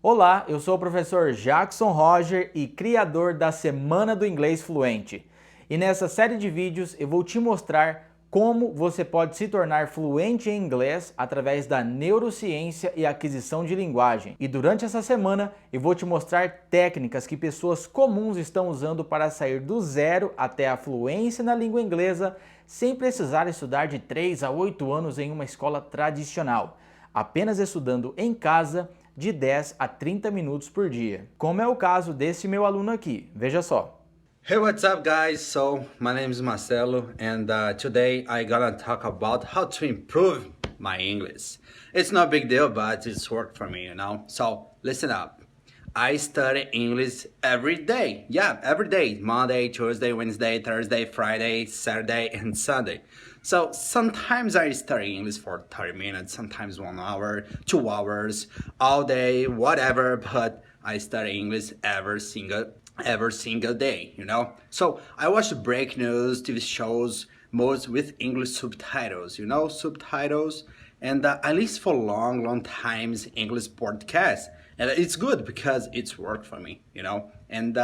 Olá, eu sou o professor Jackson Roger e criador da Semana do Inglês Fluente. E nessa série de vídeos eu vou te mostrar como você pode se tornar fluente em inglês através da neurociência e aquisição de linguagem. E durante essa semana eu vou te mostrar técnicas que pessoas comuns estão usando para sair do zero até a fluência na língua inglesa sem precisar estudar de 3 a 8 anos em uma escola tradicional, apenas estudando em casa de 10 a 30 minutos por dia, como é o caso desse meu aluno aqui. Veja só. Hey, what's up, guys? So, my name is Marcelo, and today I gonna talk about how to improve my English. It's no big deal, but it's work for me, you know? So, listen up. I study English every day. Yeah, every day. Monday, Tuesday, Wednesday, Thursday, Friday, Saturday, and Sunday. So sometimes I study English for 30 minutes, sometimes 1 hour, 2 hours, all day, whatever, but I study English every single day, you know? So I watch break news, TV shows, most with English subtitles, you know, subtitles, and I listen for long times English podcast. And it's good because it's work for me, you know? And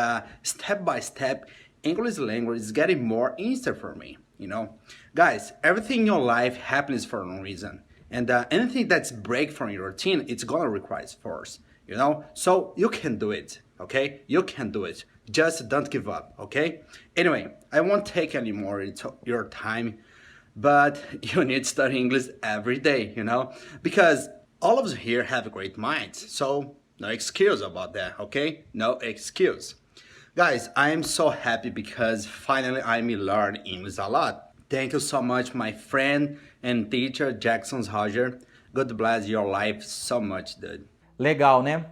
step by step, English language is getting more easier for me, you know? Guys, everything in your life happens for a reason. And anything that's break from your routine, it's gonna require force, you know? So you can do it, okay? You can do it. Just don't give up, okay? Anyway, I won't take any more your time, but you need to study English every day, you know? Because all of us here have great minds, so no excuse about that, okay? No excuse. Guys, I am so happy because finally I'm learning English a lot. Thank you so much, my friend and teacher, Jackson Roger. God bless your life so much, dude. Legal, né?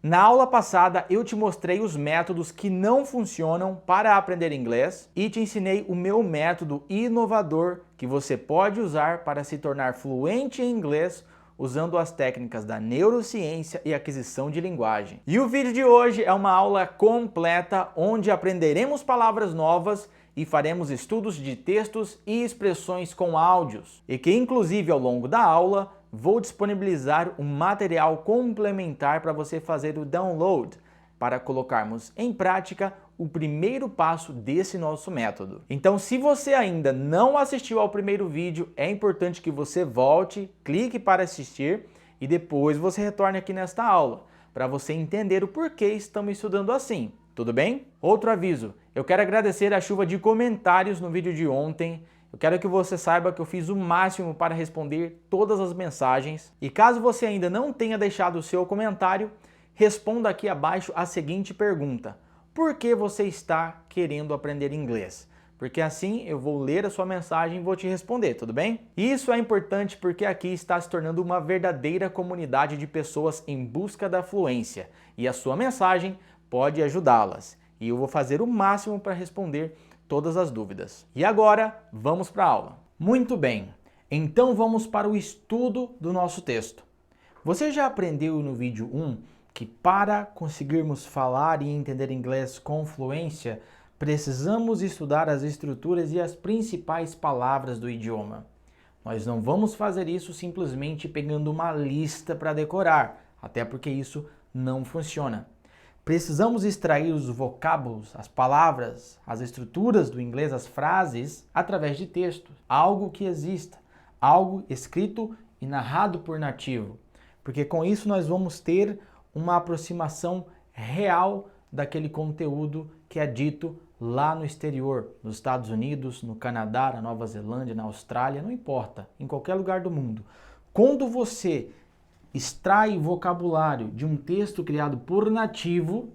Na aula passada eu te mostrei os métodos que não funcionam para aprender inglês e te ensinei o meu método inovador que você pode usar para se tornar fluente em inglês usando as técnicas da neurociência e aquisição de linguagem. E o vídeo de hoje é uma aula completa onde aprenderemos palavras novas e faremos estudos de textos e expressões com áudios. E que inclusive ao longo da aula vou disponibilizar um material complementar para você fazer o download, para colocarmos em prática o primeiro passo desse nosso método. Então, se você ainda não assistiu ao primeiro vídeo, é importante que você volte, clique para assistir e depois você retorne aqui nesta aula, para você entender o porquê estamos estudando assim. Tudo bem? Outro aviso, eu quero agradecer a chuva de comentários no vídeo de ontem. Eu quero que você saiba que eu fiz o máximo para responder todas as mensagens. E caso você ainda não tenha deixado o seu comentário, responda aqui abaixo a seguinte pergunta: por que você está querendo aprender inglês? Porque assim eu vou ler a sua mensagem e vou te responder, tudo bem? E isso é importante porque aqui está se tornando uma verdadeira comunidade de pessoas em busca da fluência e a sua mensagem pode ajudá-las. E eu vou fazer o máximo para responder todas as dúvidas. E agora, vamos para a aula. Muito bem, então vamos para o estudo do nosso texto. Você já aprendeu no vídeo 1 que para conseguirmos falar e entender inglês com fluência, precisamos estudar as estruturas e as principais palavras do idioma. Nós não vamos fazer isso simplesmente pegando uma lista para decorar, até porque isso não funciona. Precisamos extrair os vocábulos, as palavras, as estruturas do inglês, as frases, através de textos. Algo que exista, algo escrito e narrado por nativo. Porque com isso nós vamos ter uma aproximação real daquele conteúdo que é dito lá no exterior, nos Estados Unidos, no Canadá, na Nova Zelândia, na Austrália, não importa, em qualquer lugar do mundo. Quando você extrai vocabulário de um texto criado por nativo,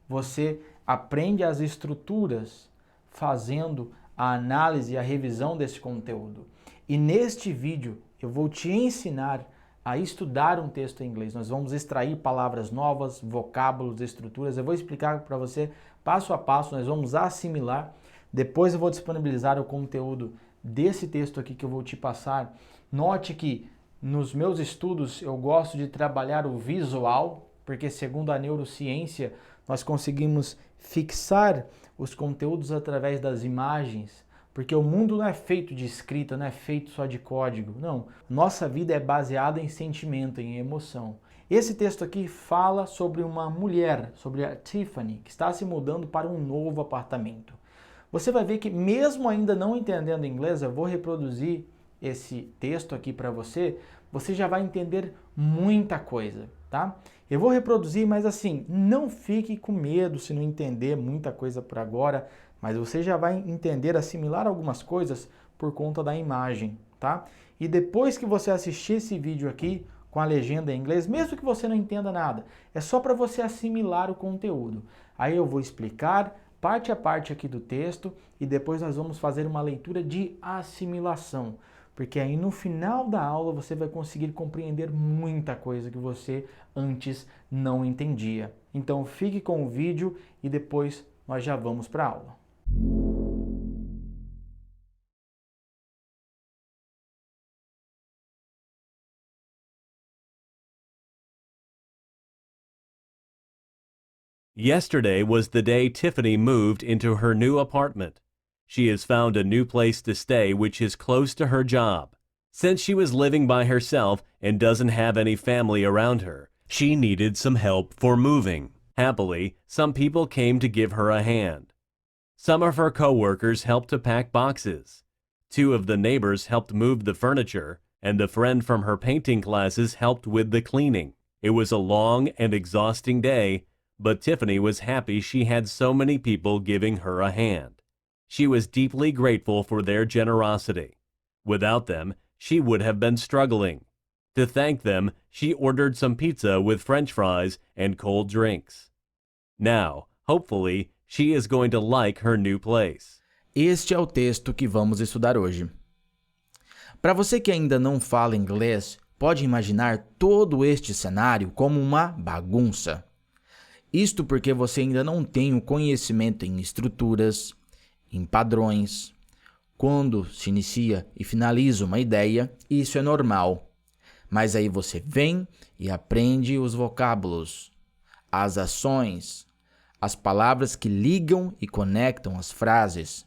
você aprende as estruturas fazendo a análise e a revisão desse conteúdo. E neste vídeo eu vou te ensinar a estudar um texto em inglês. Nós vamos extrair palavras novas, vocábulos, estruturas. Eu vou explicar para você passo a passo, nós vamos assimilar. Depois eu vou disponibilizar o conteúdo desse texto aqui que eu vou te passar. Note que nos meus estudos eu gosto de trabalhar o visual, porque segundo a neurociência nós conseguimos fixar os conteúdos através das imagens, porque o mundo não é feito de escrita, não é feito só de código, não. Nossa vida é baseada em sentimento, em emoção. Esse texto aqui fala sobre uma mulher, sobre a Tiffany, que está se mudando para um novo apartamento. Você vai ver que mesmo ainda não entendendo inglês, eu vou reproduzir esse texto aqui para você, você já vai entender muita coisa, tá? Eu vou reproduzir, mas assim, não fique com medo se não entender muita coisa por agora, mas você já vai entender, assimilar algumas coisas por conta da imagem, tá? E depois que você assistir esse vídeo aqui, com a legenda em inglês, mesmo que você não entenda nada, é só para você assimilar o conteúdo. Aí eu vou explicar parte a parte aqui do texto e depois nós vamos fazer uma leitura de assimilação, porque aí no final da aula você vai conseguir compreender muita coisa que você antes não entendia. Então fique com o vídeo e depois nós já vamos para a aula. Yesterday was the day Tiffany moved into her new apartment. She has found a new place to stay which is close to her job. Since she was living by herself and doesn't have any family around her, she needed some help for moving. Happily, some people came to give her a hand. Some of her co-workers helped to pack boxes. 2 of the neighbors helped move the furniture, and a friend from her painting classes helped with the cleaning. It was a long and exhausting day, but Tiffany was happy she had so many people giving her a hand. She was deeply grateful for their generosity. Without them, she would have been struggling. To thank them, she ordered some pizza with French fries and cold drinks. Now, hopefully, she is going to like her new place. Este é o texto que vamos estudar hoje. Para você que ainda não fala inglês, pode imaginar todo este cenário como uma bagunça. Isto porque você ainda não tem o conhecimento em estruturas, em padrões. Quando se inicia e finaliza uma ideia, isso é normal. Mas aí você vem e aprende os vocábulos, as ações, as palavras que ligam e conectam as frases,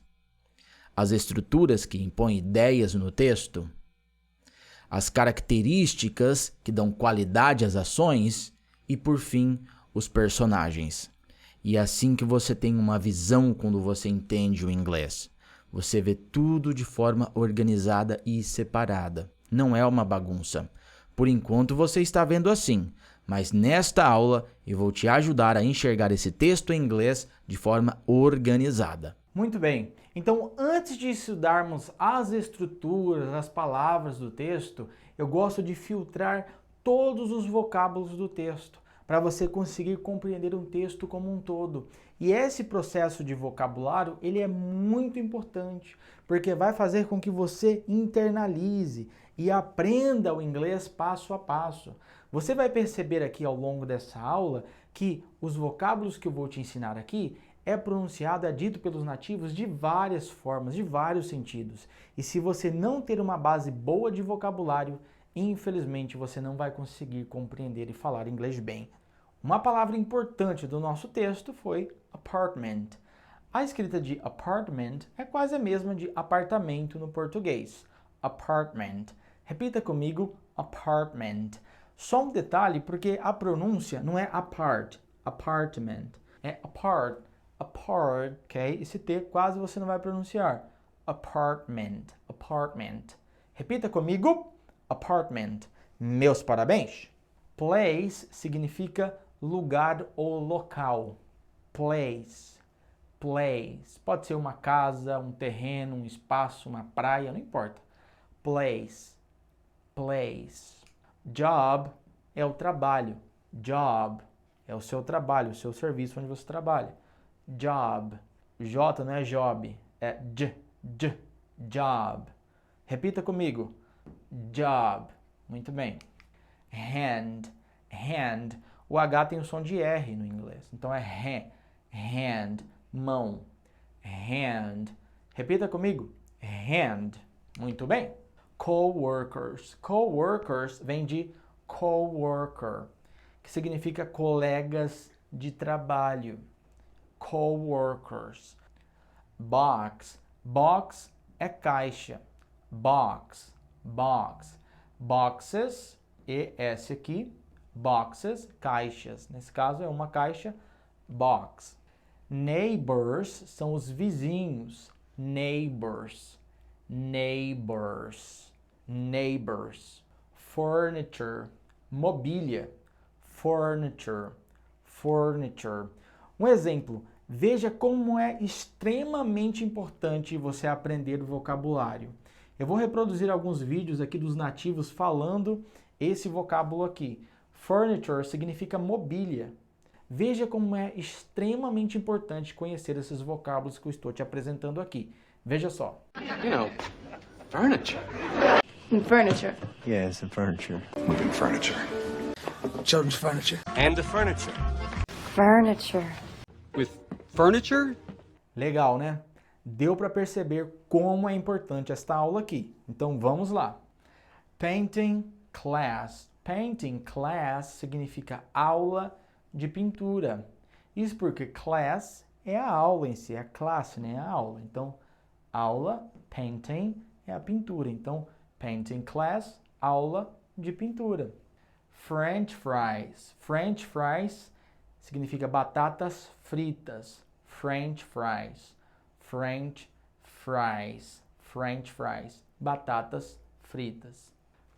as estruturas que impõem ideias no texto, as características que dão qualidade às ações e, por fim, os personagens. E é assim que você tem uma visão quando você entende o inglês. Você vê tudo de forma organizada e separada. Não é uma bagunça. Por enquanto você está vendo assim, mas nesta aula eu vou te ajudar a enxergar esse texto em inglês de forma organizada. Muito bem. Então, antes de estudarmos as estruturas, as palavras do texto, eu gosto de filtrar todos os vocábulos do texto, para você conseguir compreender um texto como um todo. E esse processo de vocabulário, ele é muito importante, porque vai fazer com que você internalize e aprenda o inglês passo a passo. Você vai perceber aqui ao longo dessa aula que os vocábulos que eu vou te ensinar aqui é pronunciado, é dito pelos nativos de várias formas, de vários sentidos. E se você não ter uma base boa de vocabulário, infelizmente você não vai conseguir compreender e falar inglês bem. Uma palavra importante do nosso texto foi apartment. A escrita de apartment é quase a mesma de apartamento no português. Apartment. Repita comigo, apartment. Só um detalhe, porque a pronúncia não é apart, apartment. É apart, ok? Esse T quase você não vai pronunciar. Apartment, apartment. Repita comigo, apartment. Meus parabéns. Place significa lugar ou local. Place, place. Pode ser uma casa, um terreno, um espaço, uma praia, não importa. Place, place. Job é o trabalho. Job é o seu trabalho, o seu serviço onde você trabalha. Job. J não é job, é job. Repita comigo. Job. Muito bem. Hand, hand. O H tem o som de R no inglês, então é hand, mão. Hand. Repita comigo. Hand. Muito bem. Coworkers. Coworkers vem de coworker, que significa colegas de trabalho. Coworkers. Box. Box é caixa. Box. Box. Boxes, ES aqui. boxes, caixas. Nesse caso é uma caixa, box. Neighbors são os vizinhos, neighbors, neighbors, neighbors. Furniture, mobília, furniture, furniture. Um exemplo, veja como é extremamente importante você aprender o vocabulário. Eu vou reproduzir alguns vídeos aqui dos nativos falando esse vocábulo aqui. Furniture significa mobília. Veja como é extremamente importante conhecer esses vocábulos que eu estou te apresentando aqui. Veja só. You know, furniture. Furniture. Yeah, it's the furniture. Moving furniture. Children's furniture. And the furniture. Furniture. With furniture? Legal, né? Deu para perceber como é importante esta aula aqui. Então vamos lá. Painting class. Painting class significa aula de pintura. Isso porque class é a aula em si, é a classe, né? É a aula. Então, aula, painting, é a pintura. Então, painting class, aula de pintura. French fries. French fries significa batatas fritas. French fries. French fries. French fries. Batatas fritas.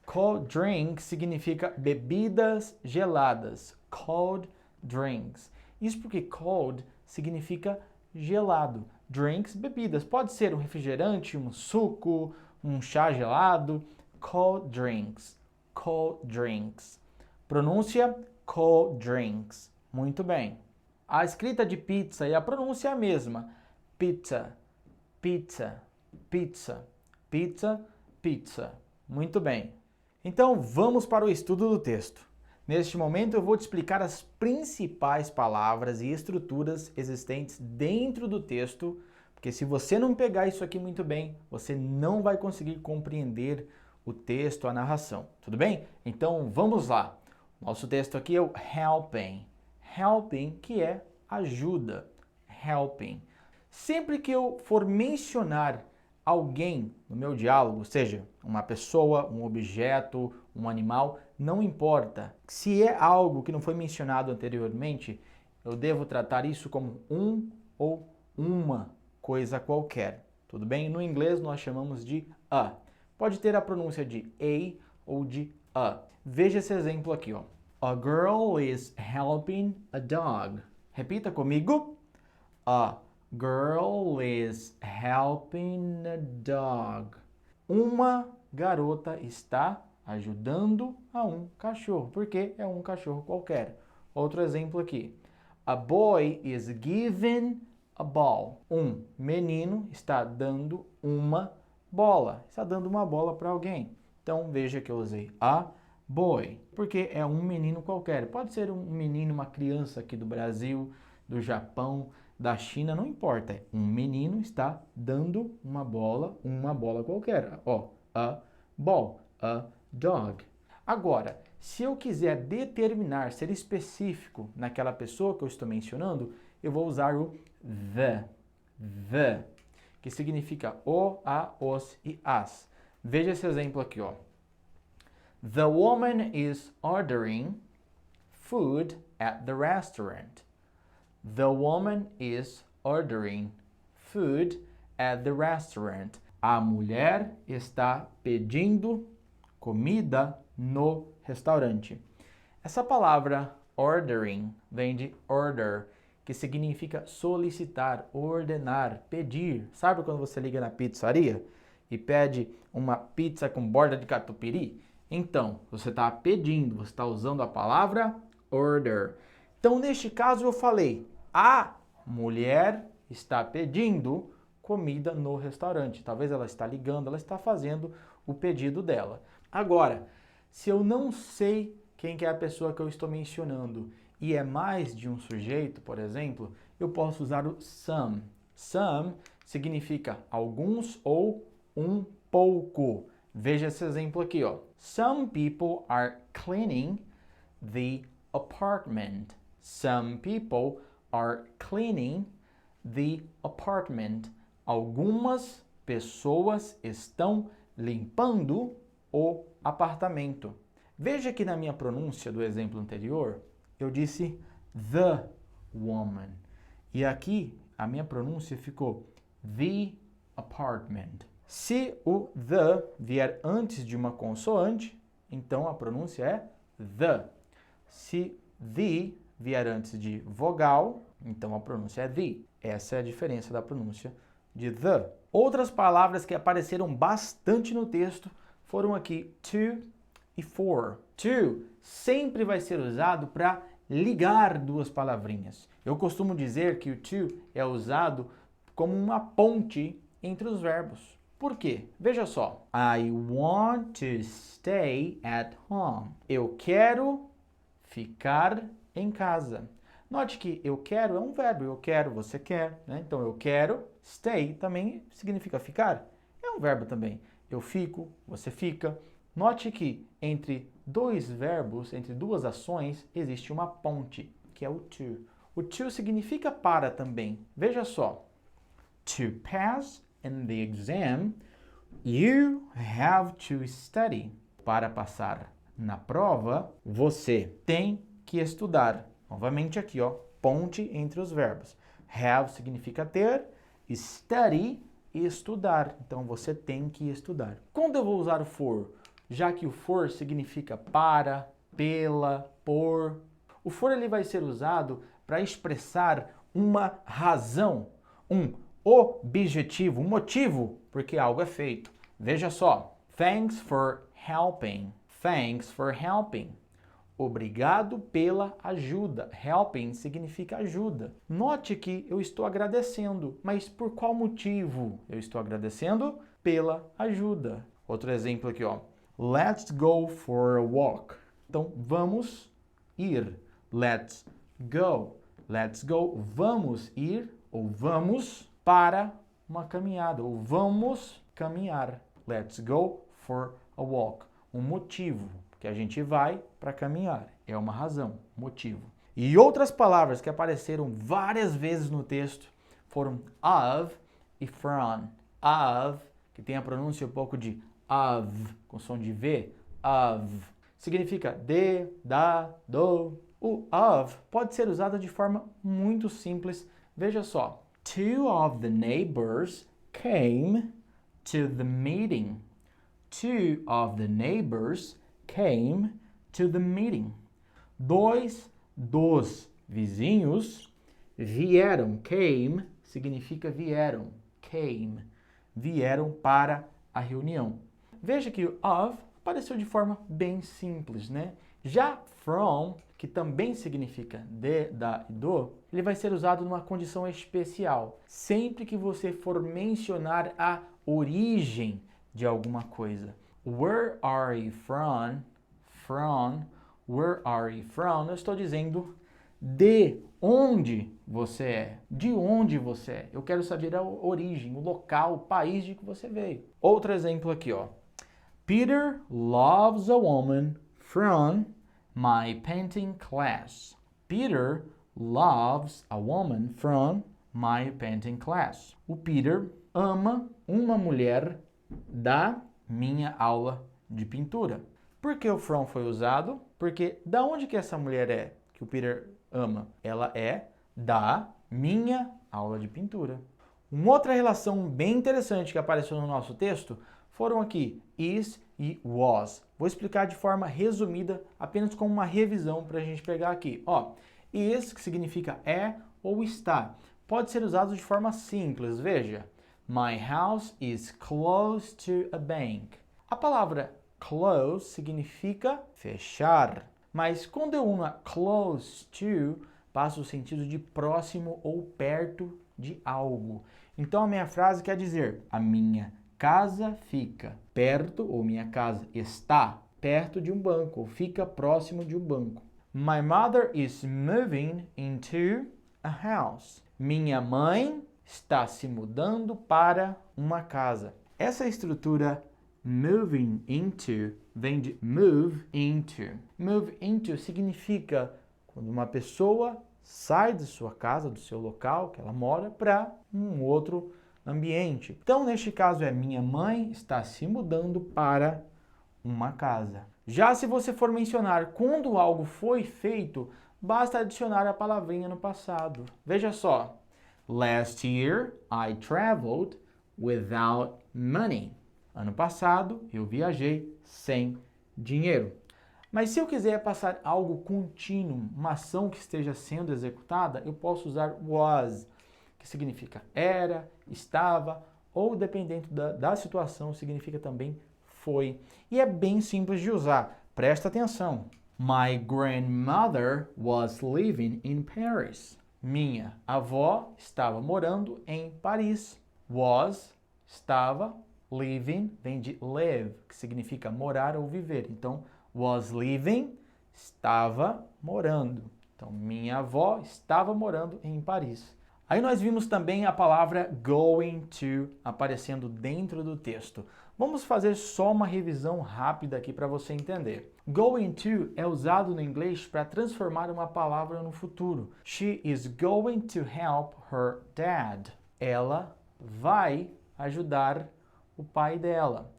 Cold drink significa bebidas geladas. Cold drinks. Isso porque cold significa gelado. Drinks, bebidas. Pode ser um refrigerante, um suco, um chá gelado. Cold drinks. Cold drinks. Pronúncia cold drinks. Muito bem. A escrita de pizza e a pronúncia é a mesma. Pizza, pizza, pizza, pizza, pizza. Muito bem. Então vamos para o estudo do texto. Neste momento eu vou te explicar as principais palavras e estruturas existentes dentro do texto, porque se você não pegar isso aqui muito bem, você não vai conseguir compreender o texto, a narração. Tudo bem? Então vamos lá. Nosso texto aqui é o helping. Helping, que é ajuda. Helping. Sempre que eu for mencionar alguém no meu diálogo, seja uma pessoa, um objeto, um animal, não importa. Se é algo que não foi mencionado anteriormente, eu devo tratar isso como um ou uma coisa qualquer. Tudo bem? No inglês nós chamamos de a. Pode ter a pronúncia de a ou de a. Veja esse exemplo aqui, ó. A girl is helping a dog. Repita comigo. A girl is helping a dog. Uma garota está ajudando a um cachorro, porque é um cachorro qualquer. Outro exemplo aqui. A boy is giving a ball. Um menino está dando uma bola. Está dando uma bola para alguém. Então veja que eu usei a boy, porque é um menino qualquer. Pode ser um menino, uma criança aqui do Brasil, do Japão, da China, não importa. Um menino está dando uma bola qualquer. Ó, a ball, a dog. Agora, se eu quiser determinar, ser específico naquela pessoa que eu estou mencionando, eu vou usar o the, que significa o, a, os e as. Veja esse exemplo aqui, ó. The woman is ordering food at the restaurant. The woman is ordering food at the restaurant. A mulher está pedindo comida no restaurante. Essa palavra ordering vem de order, que significa solicitar, ordenar, pedir. Sabe quando você liga na pizzaria e pede uma pizza com borda de catupiry? Então, você está pedindo, você está usando a palavra order. Então, neste caso, eu falei, a mulher está pedindo comida no restaurante. Talvez ela está ligando, ela está fazendo o pedido dela. Agora, se eu não sei quem que é a pessoa que eu estou mencionando e é mais de um sujeito, por exemplo, eu posso usar o some. Some significa alguns ou um pouco. Veja esse exemplo aqui, ó. Some people are cleaning the apartment. Some people are cleaning the apartment. Algumas pessoas estão limpando o apartamento. Veja que na minha pronúncia do exemplo anterior, eu disse the woman. E aqui a minha pronúncia ficou the apartment. Se o the vier antes de uma consoante, então a pronúncia é the. Se the vier antes de vogal, então a pronúncia é the. Essa é a diferença da pronúncia de the. Outras palavras que apareceram bastante no texto foram aqui to e for. To sempre vai ser usado para ligar duas palavrinhas. Eu costumo dizer que o to é usado como uma ponte entre os verbos. Por quê? Veja só. I want to stay at home. Eu quero ficar em casa. Note que eu quero é um verbo. Eu quero, você quer, né? Então eu quero, stay também significa ficar. É um verbo também. Eu fico, você fica. Note que entre dois verbos, entre duas ações, existe uma ponte, que é o to. O to significa para também. Veja só. To pass in the exam, you have to study. Para passar na prova, você tem que estudar. Novamente aqui, ó, ponte entre os verbos. Have significa ter, study, estudar. Então, você tem que estudar. Quando eu vou usar o for? Já que o for significa para, pela, por. O for ele vai ser usado para expressar uma razão, um objetivo, um motivo porque algo é feito. Veja só. Thanks for helping. Thanks for helping. Obrigado pela ajuda. Helping significa ajuda. Note que eu estou agradecendo, mas por qual motivo eu estou agradecendo? Pela ajuda. Outro exemplo aqui, ó. Let's go for a walk. Então, vamos ir. Let's go. Let's go. Vamos ir ou vamos para uma caminhada ou vamos caminhar. Let's go for a walk. Um motivo que a gente vai para caminhar. É uma razão, motivo. E outras palavras que apareceram várias vezes no texto foram of e from. Of, que tem a pronúncia um pouco de of, com som de V, of. Significa de, da, do. O of pode ser usado de forma muito simples. Veja só. Two of the neighbors came to the meeting. Two of the neighbors came to the meeting. Dois dos vizinhos vieram. Came significa vieram. Came. Vieram para a reunião. Veja que o of apareceu de forma bem simples, né? Já from, que também significa de, da e do, ele vai ser usado numa condição especial. Sempre que você for mencionar a origem de alguma coisa. Where are you from? From. Where are you from? Eu estou dizendo de onde você é. De onde você é. Eu quero saber a origem, o local, o país de que você veio. Outro exemplo aqui, ó. Peter loves a woman from my painting class. Peter loves a woman from my painting class. O Peter ama uma mulher da minha aula de pintura. Por que o from foi usado? Porque da onde que essa mulher é que o Peter ama? Ela é da minha aula de pintura. Uma outra relação bem interessante que apareceu no nosso texto foram aqui is e was. Vou explicar de forma resumida, apenas como uma revisão para a gente pegar aqui. Ó, is, que significa é ou está, pode ser usado de forma simples. Veja, my house is close to a bank. A palavra close significa fechar, mas quando eu uno a close to, passa o sentido de próximo ou perto de algo. Então a minha frase quer dizer, a minha casa fica perto, ou minha casa está perto de um banco, ou fica próximo de um banco. My mother is moving into a house. Minha mãe está se mudando para uma casa. Essa estrutura moving into vem de move into. Move into significa quando uma pessoa sai de sua casa, do seu local que ela mora, para um outro ambiente. Então, neste caso, é minha mãe está se mudando para uma casa. Já se você for mencionar quando algo foi feito, basta adicionar a palavrinha no passado. Veja só. Last year, I traveled without money. Ano passado, eu viajei sem dinheiro. Mas se eu quiser passar algo contínuo, uma ação que esteja sendo executada, eu posso usar was, que significa era, estava, ou dependendo da situação, significa também foi. E é bem simples de usar. Presta atenção. My grandmother was living in Paris. Minha avó estava morando em Paris. Was, estava, living, vem de live, que significa morar ou viver. Então, was living, estava morando. Então, minha avó estava morando em Paris. Aí nós vimos também a palavra going to aparecendo dentro do texto. Vamos fazer só uma revisão rápida aqui para você entender. Going to é usado no inglês para transformar uma palavra no futuro. She is going to help her dad. Ela vai ajudar o pai dela.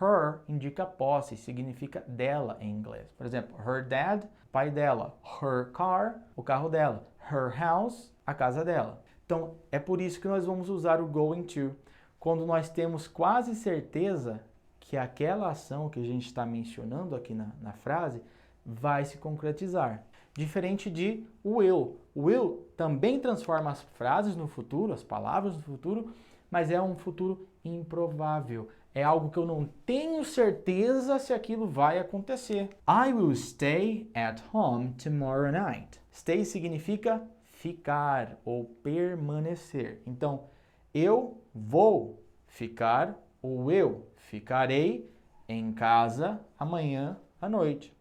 Her indica posse, significa dela em inglês. Por exemplo, her dad, pai dela. Her car, o carro dela. Her house, a casa dela. Então, é por isso que nós vamos usar o going to quando nós temos quase certeza que aquela ação que a gente está mencionando aqui na frase vai se concretizar. Diferente de will. O will também transforma as frases no futuro, as palavras no futuro, mas é um futuro improvável. É algo que eu não tenho certeza se aquilo vai acontecer. I will stay at home tomorrow night. Stay significa ficar ou permanecer. Então, eu vou ficar ou eu ficarei em casa amanhã à noite.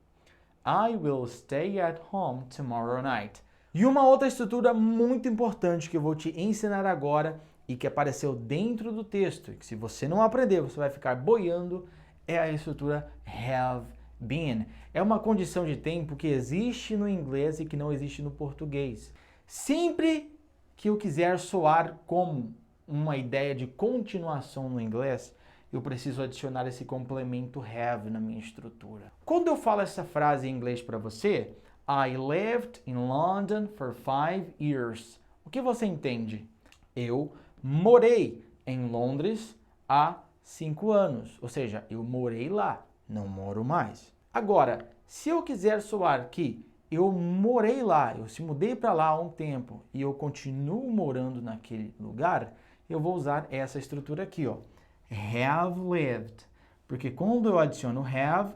I will stay at home tomorrow night. E uma outra estrutura muito importante que eu vou te ensinar agora e que apareceu dentro do texto, e que se você não aprender, você vai ficar boiando, é a estrutura have been. É uma condição de tempo que existe no inglês e que não existe no português. Sempre que eu quiser soar como uma ideia de continuação no inglês, eu preciso adicionar esse complemento have na minha estrutura. Quando eu falo essa frase em inglês para você, I lived in London for 5 years. O que você entende? Eu morei em Londres há 5 anos. Ou seja, eu morei lá, não moro mais. Agora, se eu quiser soar que eu morei lá, eu se mudei para lá há um tempo e eu continuo morando naquele lugar, eu vou usar essa estrutura aqui, ó. Have lived. Porque quando eu adiciono have,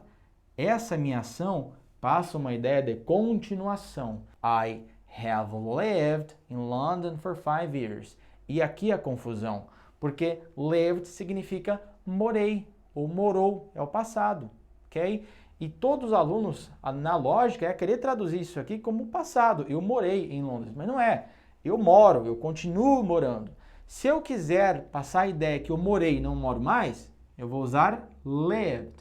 essa minha ação passa uma ideia de continuação. I have lived in London for 5 years. E aqui a confusão, porque lived significa morei ou morou, é o passado, ok? E todos os alunos, na lógica, é querer traduzir isso aqui como passado. Eu morei em Londres, mas não é. Eu moro, eu continuo morando. Se eu quiser passar a ideia que eu morei e não moro mais, eu vou usar lived.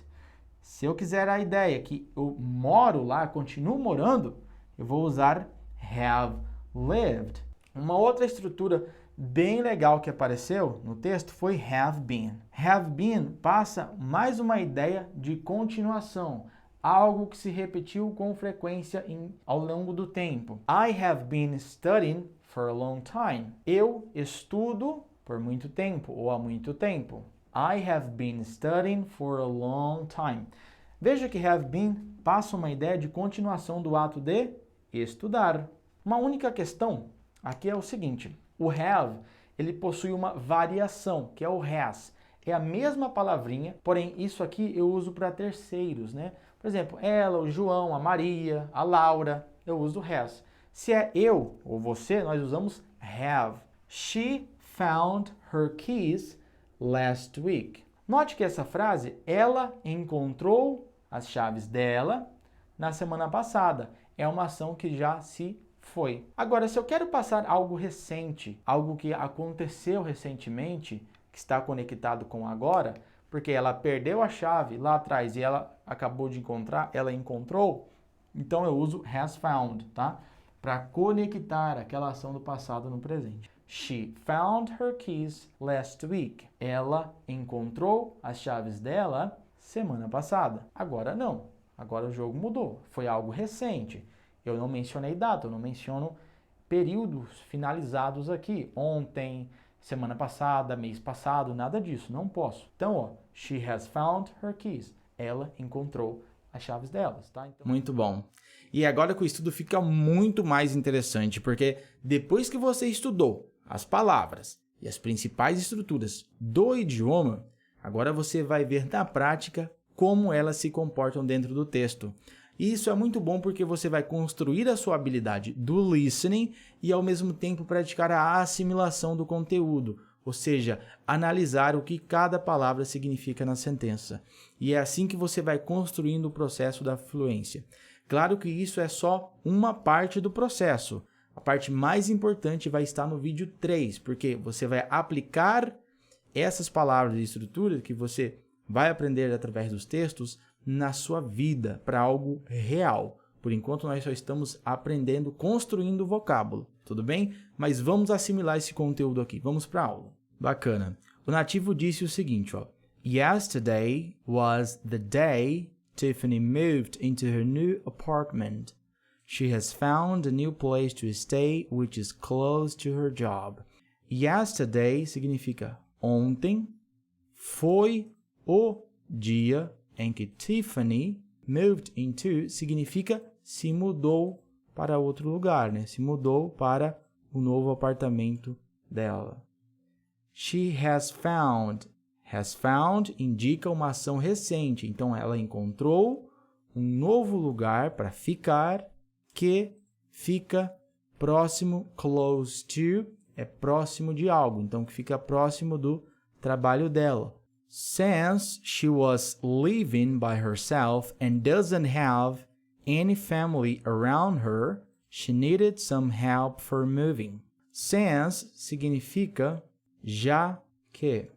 Se eu quiser a ideia que eu moro lá, continuo morando, eu vou usar have lived. Uma outra estrutura bem legal que apareceu no texto foi have been. Have been passa mais uma ideia de continuação, algo que se repetiu com frequência ao longo do tempo. I have been studying for a long time. Eu estudo por muito tempo ou há muito tempo. I have been studying for a long time. Veja que have been passa uma ideia de continuação do ato de estudar. Uma única questão aqui é o seguinte: o have, ele possui uma variação, que é o has. É a mesma palavrinha, porém isso aqui eu uso para terceiros, né? Por exemplo, ela, o João, a Maria, a Laura, eu uso has. Se é eu ou você, nós usamos have. She found her keys last week. Note que essa frase, ela encontrou as chaves dela na semana passada. É uma ação que já se foi. Agora, se eu quero passar algo recente, algo que aconteceu recentemente, que está conectado com agora, porque ela perdeu a chave lá atrás e ela acabou de encontrar, ela encontrou, então eu uso has found, tá? Para conectar aquela ação do passado no presente. She found her keys last week. Ela encontrou as chaves dela semana passada. Agora não. Agora o jogo mudou, foi algo recente. Eu não mencionei data, eu não menciono períodos finalizados aqui. Ontem, semana passada, mês passado, nada disso, não posso. Então, ó, she has found her keys. Ela encontrou as chaves delas, tá? Então... Muito bom. E agora que o estudo fica muito mais interessante, porque depois que você estudou as palavras e as principais estruturas do idioma, agora você vai ver na prática como elas se comportam dentro do texto. E isso é muito bom porque você vai construir a sua habilidade do listening e ao mesmo tempo praticar a assimilação do conteúdo, ou seja, analisar o que cada palavra significa na sentença. E é assim que você vai construindo o processo da fluência. Claro que isso é só uma parte do processo. A parte mais importante vai estar no vídeo 3, porque você vai aplicar essas palavras e estruturas que você vai aprender através dos textos na sua vida, para algo real. Por enquanto, nós só estamos aprendendo, construindo o vocábulo, tudo bem? Mas vamos assimilar esse conteúdo aqui. Vamos para a aula. Bacana. O nativo disse o seguinte, ó. Yesterday was the day Tiffany moved into her new apartment. She has found a new place to stay, which is close to her job. Yesterday significa ontem, foi o dia em que Tiffany moved into significa se mudou para outro lugar, né? Se mudou para o novo apartamento dela. She has found. Has found indica uma ação recente. Então, ela encontrou um novo lugar para ficar que fica próximo, close to, é próximo de algo. Então, que fica próximo do trabalho dela. Since she was living by herself and doesn't have any family around her, she needed some help for moving. Since significa já que.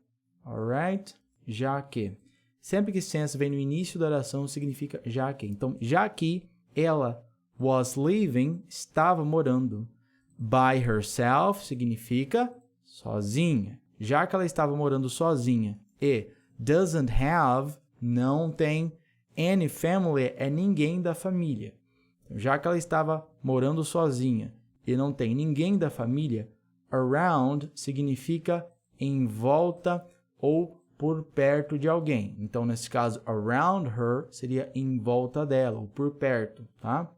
Alright? Já que. Sempre que since vem no início da oração, significa já que. Então, já que ela was living, estava morando. By herself significa sozinha. Já que ela estava morando sozinha e doesn't have, não tem, any family é ninguém da família. Já que ela estava morando sozinha e não tem ninguém da família, around significa em volta ou por perto de alguém. Então, nesse caso, around her seria em volta dela, ou por perto, tá?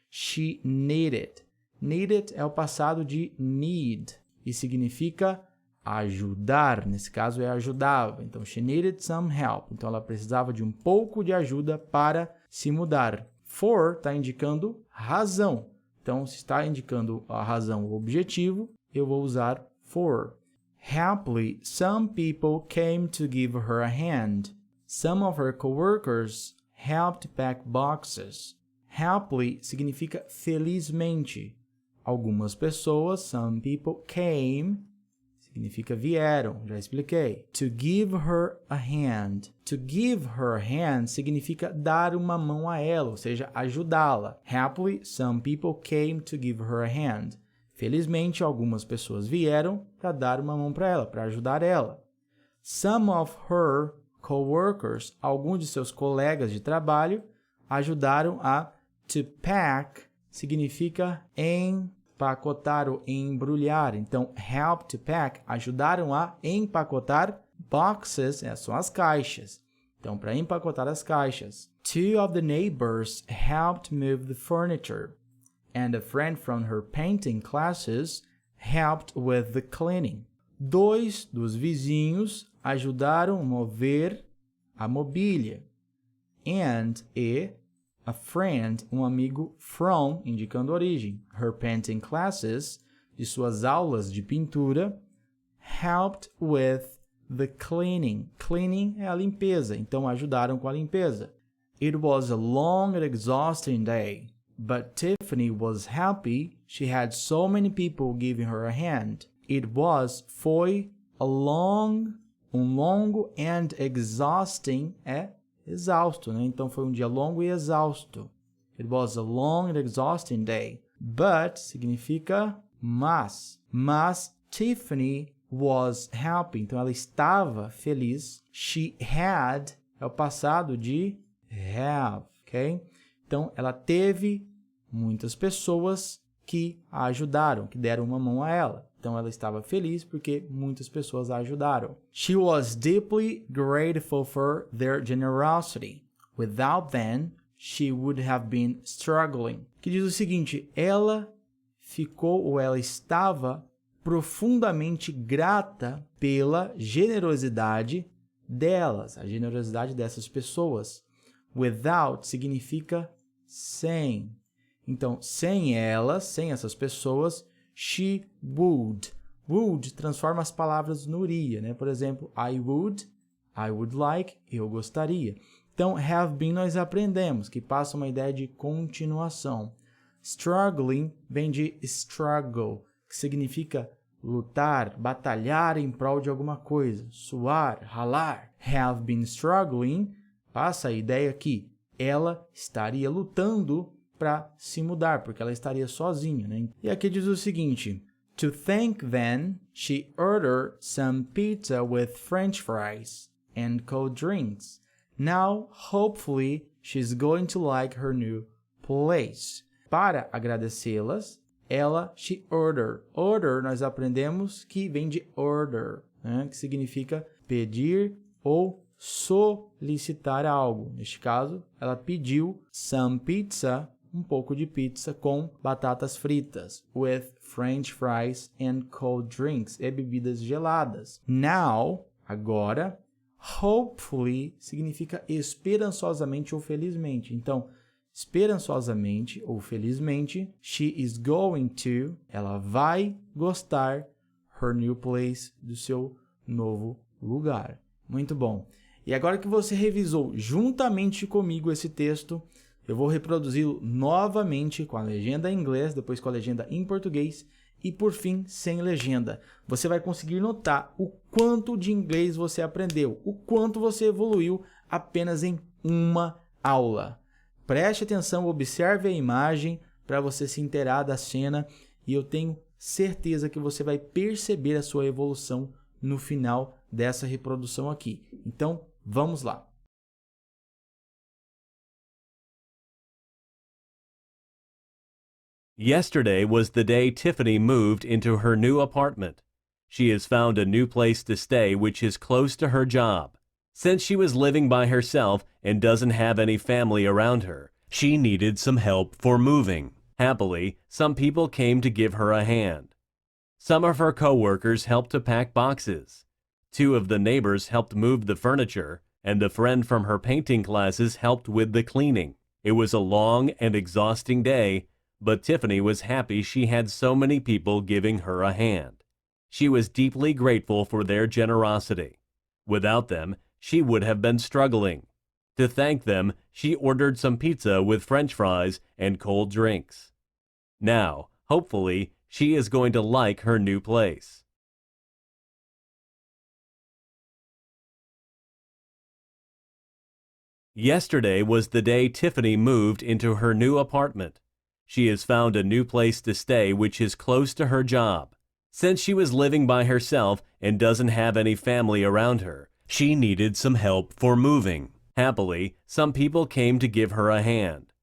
She needed. Needed é o passado de need e significa ajudar. Nesse caso, é ajudava. Então, she needed some help. Então, ela precisava de um pouco de ajuda para se mudar. For está indicando razão. Então, se está indicando a razão, o objetivo, eu vou usar for. Happily, some people came to give her a hand. Some of her coworkers helped pack boxes. Happily significa felizmente. Algumas pessoas, some people came, significa vieram, já expliquei. To give her a hand. To give her a hand significa dar uma mão a ela, ou seja, ajudá-la. Happily, some people came to give her a hand. Felizmente, algumas pessoas vieram para dar uma mão para ela, para ajudar ela. Some of her coworkers, alguns de seus colegas de trabalho, ajudaram a to pack, significa empacotar ou embrulhar. Então, help to pack, ajudaram a empacotar. Boxes, são as caixas. Então, para empacotar as caixas. Two of the neighbors helped move the furniture. And a friend from her painting classes helped with the cleaning. 2 dos vizinhos ajudaram a mover a mobília. And a friend, um amigo, from, indicando origem, her painting classes, de suas aulas de pintura, helped with the cleaning. Cleaning é a limpeza, então ajudaram com a limpeza. It was a long and exhausting day. But Tiffany was happy she had so many people giving her a hand. Foi um longo and exhausting é exausto, né? Então foi um dia longo e exausto. It was a long and exhausting day. But significa mas. Mas Tiffany was happy. Então ela estava feliz. She had é o passado de have, ok? Então, ela teve muitas pessoas que a ajudaram, que deram uma mão a ela. Então, ela estava feliz porque muitas pessoas a ajudaram. She was deeply grateful for their generosity. Without them, she would have been struggling. Que diz o seguinte, ela ficou ou ela estava profundamente grata pela generosidade delas, a generosidade dessas pessoas. Without significa sem. Então, sem elas, sem essas pessoas, she would. Would transforma as palavras no iria, né? Por exemplo, I would like, eu gostaria. Então, have been nós aprendemos, que passa uma ideia de continuação. Struggling vem de struggle, que significa lutar, batalhar em prol de alguma coisa, suar, ralar. Have been struggling, passa a ideia que ela estaria lutando para se mudar, porque ela estaria sozinha, né? E aqui diz o seguinte, to thank them, she ordered some pizza with French fries and cold drinks. Now, hopefully, she's going to like her new place. Para agradecê-las, she ordered. Order, nós aprendemos que vem de order, né? Que significa pedir ou solicitar algo. Neste caso, ela pediu some pizza, um pouco de pizza com batatas fritas, with French fries and cold drinks, e bebidas geladas. Now, agora, hopefully significa esperançosamente ou felizmente. Então, esperançosamente ou felizmente, she is going to, ela vai gostar, her new place, do seu novo lugar. Muito bom. E agora que você revisou juntamente comigo esse texto, eu vou reproduzi-lo novamente com a legenda em inglês, depois com a legenda em português e, por fim, sem legenda. Você vai conseguir notar o quanto de inglês você aprendeu, o quanto você evoluiu apenas em uma aula. Preste atenção, observe a imagem para você se inteirar da cena e eu tenho certeza que você vai perceber a sua evolução no final dessa reprodução aqui. Então, vamos lá. Yesterday was the day Tiffany moved into her new apartment. She has found a new place to stay which is close to her job. Since she was living by herself and doesn't have any family around her, she needed some help for moving. Happily, some people came to give her a hand. Some of her co-workers helped to pack boxes. 2 of the neighbors helped move the furniture, and a friend from her painting classes helped with the cleaning. It was a long and exhausting day, but Tiffany was happy she had so many people giving her a hand. She was deeply grateful for their generosity. Without them, she would have been struggling. To thank them, she ordered some pizza with French fries and cold drinks. Now, hopefully, she is going to like her new place. Yesterday was the day Tiffany moved into her new apartment. She has found a new place to stay which is close to her job. Since she was living by herself and doesn't have any family around her, she needed some help for moving. Happily, some people came to give her a hand.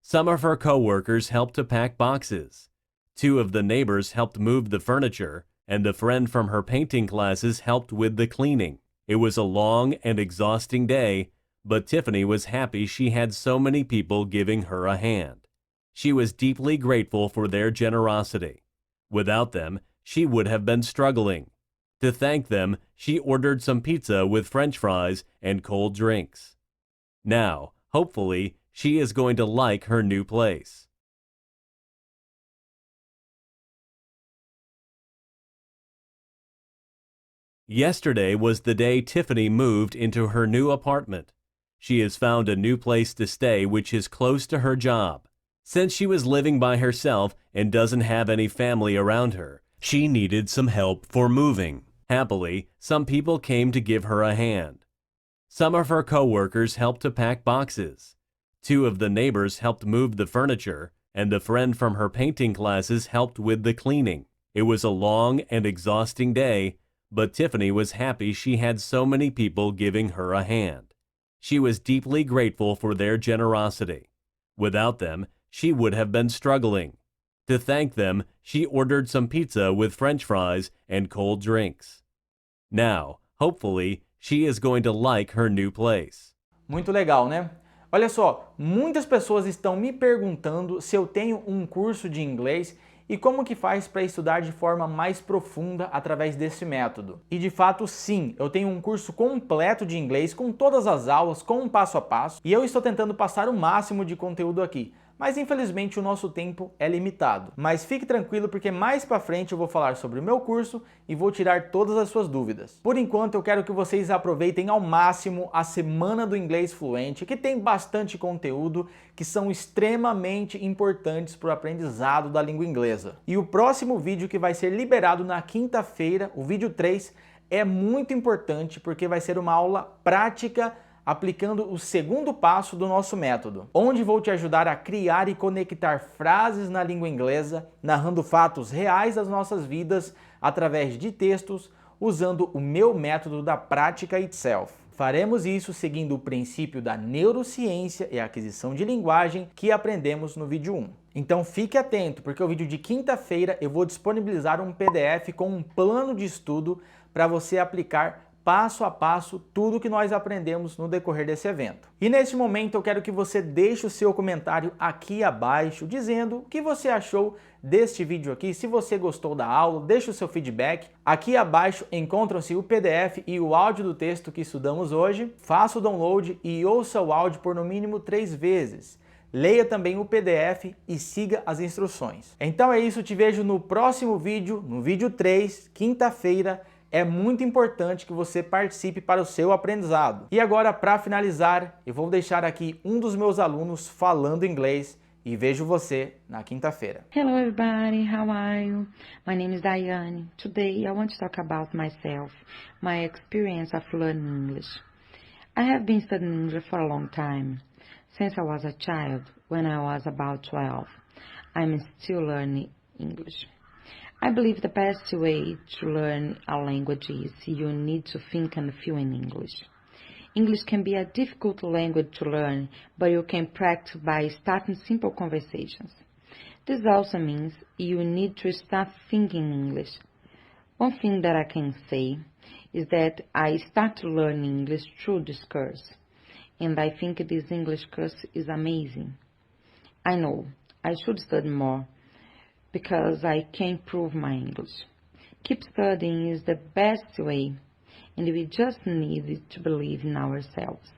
Some of her co-workers helped to pack boxes. 2 of the neighbors helped move the furniture, and a friend from her painting classes helped with the cleaning. It was a long and exhausting day, but Tiffany was happy she had so many people giving her a hand. She was deeply grateful for their generosity. Without them, she would have been struggling. To thank them, she ordered some pizza with French fries and cold drinks. Now, hopefully, she is going to like her new place. Yesterday was the day Tiffany moved into her new apartment. She has found a new place to stay which is close to her job. Since she was living by herself and doesn't have any family around her, she needed some help for moving. Happily, some people came to give her a hand. Some of her co-workers helped to pack boxes. 2 of the neighbors helped move the furniture, and a friend from her painting classes helped with the cleaning. It was a long and exhausting day, but Tiffany was happy she had so many people giving her a hand. She was deeply grateful for their generosity. Without them, she would have been struggling. To thank them, she ordered some pizza with French fries and cold drinks. Now, hopefully, she is going to like her new place. Muito legal, né? Olha só, muitas pessoas estão me perguntando se eu tenho um curso de inglês e como que faz para estudar de forma mais profunda através desse método. E de fato sim, eu tenho um curso completo de inglês com todas as aulas, com um passo a passo, e eu estou tentando passar o máximo de conteúdo aqui. Mas infelizmente o nosso tempo é limitado. Mas fique tranquilo porque mais para frente eu vou falar sobre o meu curso e vou tirar todas as suas dúvidas. Por enquanto eu quero que vocês aproveitem ao máximo a Semana do Inglês Fluente, que tem bastante conteúdo que são extremamente importantes para o aprendizado da língua inglesa. E o próximo vídeo que vai ser liberado na quinta-feira, o vídeo 3, é muito importante porque vai ser uma aula prática aplicando o segundo passo do nosso método, onde vou te ajudar a criar e conectar frases na língua inglesa, narrando fatos reais das nossas vidas através de textos, usando o meu método da prática itself. Faremos isso seguindo o princípio da neurociência e aquisição de linguagem que aprendemos no vídeo 1. Então fique atento, porque o vídeo de quinta-feira eu vou disponibilizar um PDF com um plano de estudo para você aplicar passo a passo tudo que nós aprendemos no decorrer desse evento. E neste momento eu quero que você deixe o seu comentário aqui abaixo dizendo o que você achou deste vídeo aqui. Se você gostou da aula, deixe o seu feedback. Aqui abaixo encontram-se o PDF e o áudio do texto que estudamos hoje. Faça o download e ouça o áudio por no mínimo 3 vezes. Leia também o PDF e siga as instruções. Então é isso, te vejo no próximo vídeo, no vídeo 3, quinta-feira. É muito importante que você participe para o seu aprendizado. E agora, para finalizar, eu vou deixar aqui um dos meus alunos falando inglês e vejo você na quinta-feira. Hello everybody, how are you? My name is Diane. Today I want to talk about myself, my experience of learning English. I have been studying English for a long time, since I was a child, when I was about 12. I'm still learning English. I believe the best way to learn a language is you need to think and feel in English. English can be a difficult language to learn, but you can practice by starting simple conversations. This also means you need to start thinking English. One thing that I can say is that I started learning English through this course, and I think this English course is amazing. I know I should study more, because I can improve my English. Keep studying is the best way, and we just need to believe in ourselves.